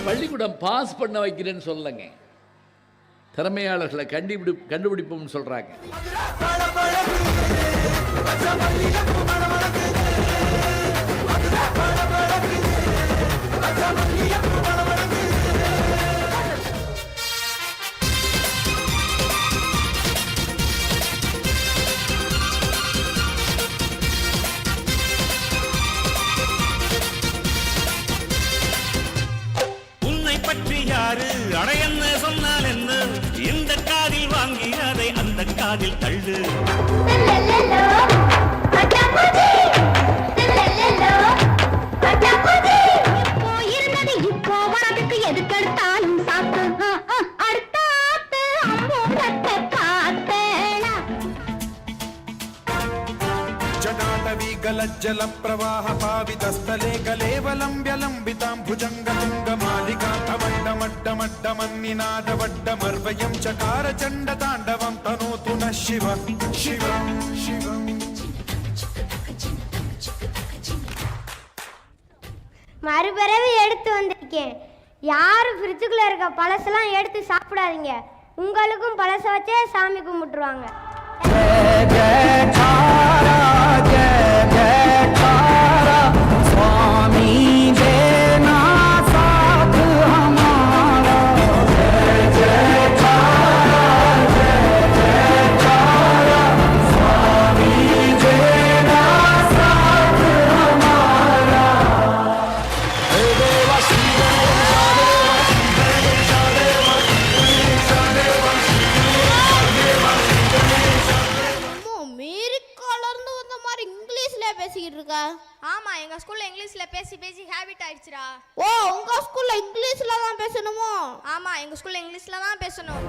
பள்ளிக்கூடம் பாஸ் பண்ண வைக்கிறேன்னு சொல்லலைங்க, திறமையாளர்களை கண்டுபிடிப்போம்னு சொல்றாங்க. அடையன்னு சொன்னால் என்ன, இந்த காதில் வாங்கி அதை அந்த காதில் தள்ளு. எதுக்கெடுத்தாலும் சாத்து அடுத்தாத்து जटाटवी गलज्जल प्रवाह पावितस्थले कलेवलम्ब्यलम्बितां भुजङ्गतुङ्गमालिकान्तमड्डमड्डमड्डमन्निनादवड्डमर्वयं चकार चण्डताण्डवं तनोतु नः शिव शिवं शिवम्. மறுபிறவி எடுத்து வந்திருக்கேன். யாரும் ஃப்ரிட்ஜுக்குள்ள இருக்க பழசெல்லாம் எடுத்து சாப்பிடாதீங்க. உங்களுக்கும் பழச வச்சே சாமி கும்பிட்டுருவாங்க. ஆமா, எங்க ஸ்கூல்ல இங்கிலீஷ்ல பேசி பேசி ஹேபிட் ஆயிடுச்சுடா. ஓ, உங்க ஸ்கூல்ல இங்கிலீஷ்ல தான் பேசணுமோ? ஆமா, எங்க ஸ்கூல்ல இங்கிலீஷ்ல தான் பேசணும்.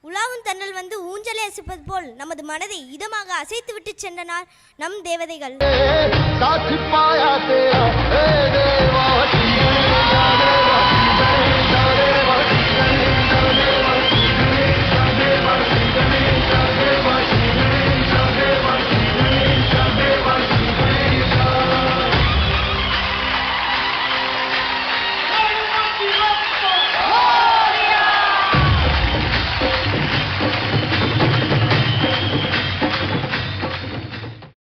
உலாவும் தன்னல் வந்து ஊஞ்சலை அசைப்பது போல் நமது மனதை இதமாக அசைத்து விட்டு சென்றனர் நம் தேவதைகள்.